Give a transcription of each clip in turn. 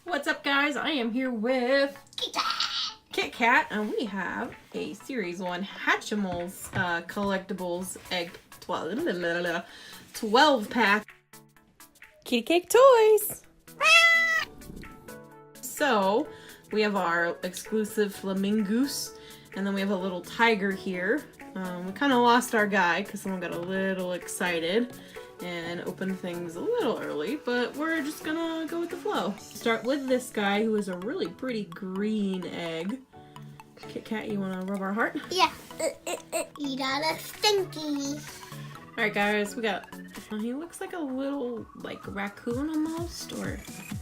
What's up, guys? I am here with Kit Kat, and we have a Series 1 Hatchimals CollEGgtibles egg 12 pack Kitty Cake toys. So we have our exclusive flamingos, and then we have a little tiger here. We kind of lost our guy because someone got a little excited and opened things a little early, but we're just gonna go with the flow. Start with this guy who is a really pretty green egg. Kit Kat, you wanna rub our heart? Yeah. You got a stinky. Alright guys, we got, he looks like a little, like, raccoon almost, or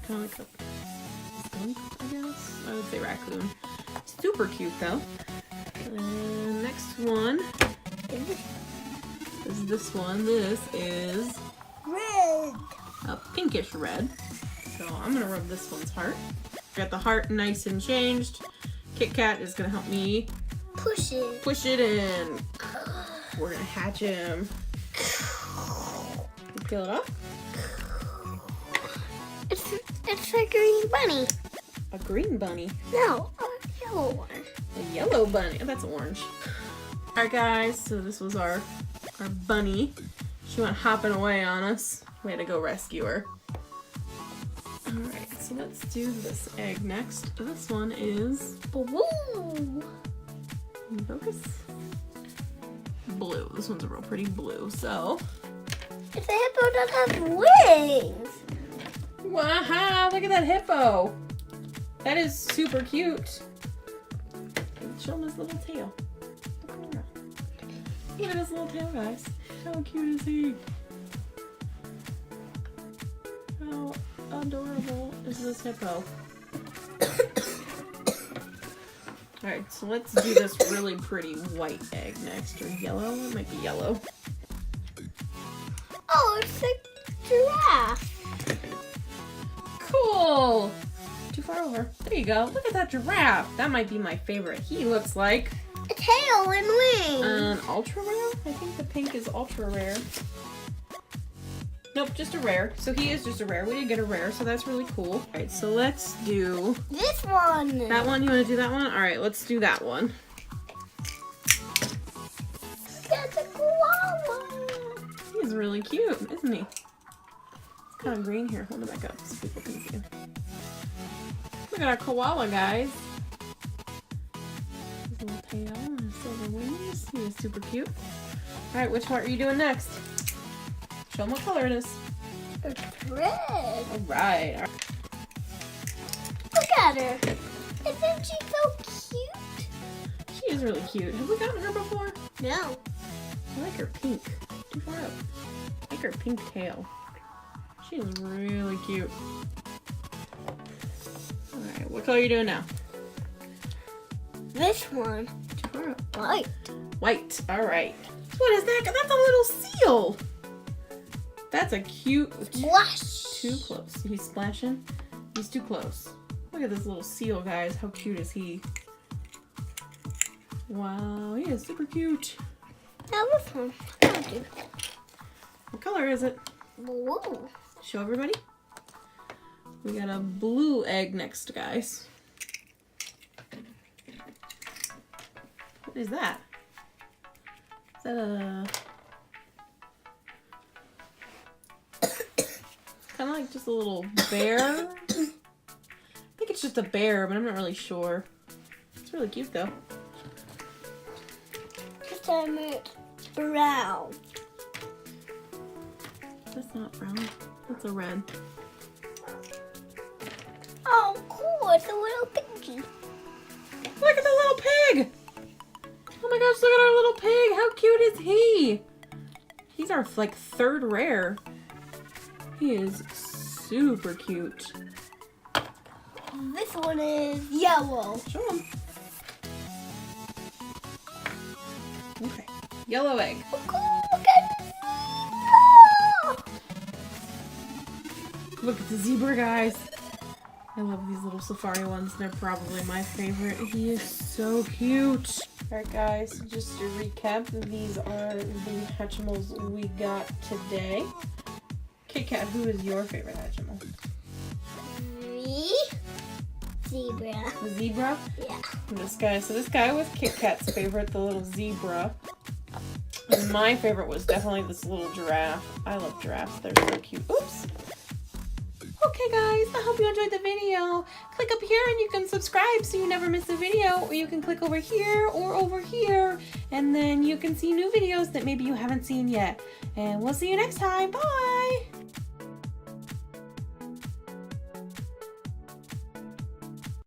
kind of like a skunk, I guess? I would say raccoon. Super cute though. And next one is this one. This is Red. a pinkish red. So I'm gonna rub this one's heart. Got the heart nice and changed. Kit Kat is gonna help me Push it in. We're gonna hatch him. Peel it off. It's a green bunny. A green bunny. No, a yellow one. A yellow bunny. Oh, that's orange. Alright guys, so this was our bunny. She went hopping away on us. We had to go rescue her. Alright, so let's do this egg next. This one is Blue. focus. Blue. This one's a real pretty blue. So It's a hippo that has wings. wow, look at that hippo. That is super cute. Show him his little tail. Look at his little tail, guys. How cute is he? How adorable is this hippo? Alright, so let's do this really pretty white egg next. Or yellow? It might be yellow. Oh, it's a giraffe. Cool! Too far over. There you go. Look at that giraffe. That might be my favorite. He looks like A tail and wings. an ultra rare? I think the pink is ultra rare. Nope, just a rare. So he is just a rare. We did get a rare, so that's really cool. Alright, so let's do This one. that one. You want to do that one? Alright, let's do that one. That's a koala. He's really cute, isn't he? It's kind of green here. Hold it back up so people can see him. Look at our koala, guys. His little tail and his silver wings. He is super cute. Alright, which one are you doing next? Show them what color it is. It's red. Alright. Look at her. Isn't she so cute? She is really cute. Have we gotten her before? No. I like her pink. Too far up. I like her pink tail. She is really cute. Alright, what color are you doing now? This one. Too far up. White. White. Alright. What is that? That's a little seal. That's a cute... Splash. Too close. He's splashing. He's too close. Look at this little seal, guys. How cute is he? Wow, he is super cute. Now this one. Thank you. What color is it? Blue. Show everybody. We got a blue egg next, guys. What is that? Is that a... kind of like just a little bear? I think it's just a bear, but I'm not really sure. It's really cute, though. This time it's brown. That's not brown. That's a red. Oh, cool. It's a little pinky. Look at the little pig! Oh my gosh, look at our little pig! How cute is he? He's our, like, third rare. He is super cute. This one is yellow. Show him. Okay. Yellow egg. Oh, cool. Look at this. Look at the zebra, guys. I love these little safari ones. They're probably my favorite. He is so cute. Alright guys, just to recap, these are the Hatchimals we got today. Kit Kat, who is your favorite Hatchimal? the zebra. The zebra? Yeah. And this guy was Kit Kat's favorite, the little zebra. And my favorite was definitely this little giraffe. I love giraffes. They're so cute. Oops. Okay guys, I hope you enjoyed the video. Click up here and you can subscribe so you never miss a video, or you can click over here or over here and then you can see new videos that maybe you haven't seen yet. And we'll see you next time. Bye!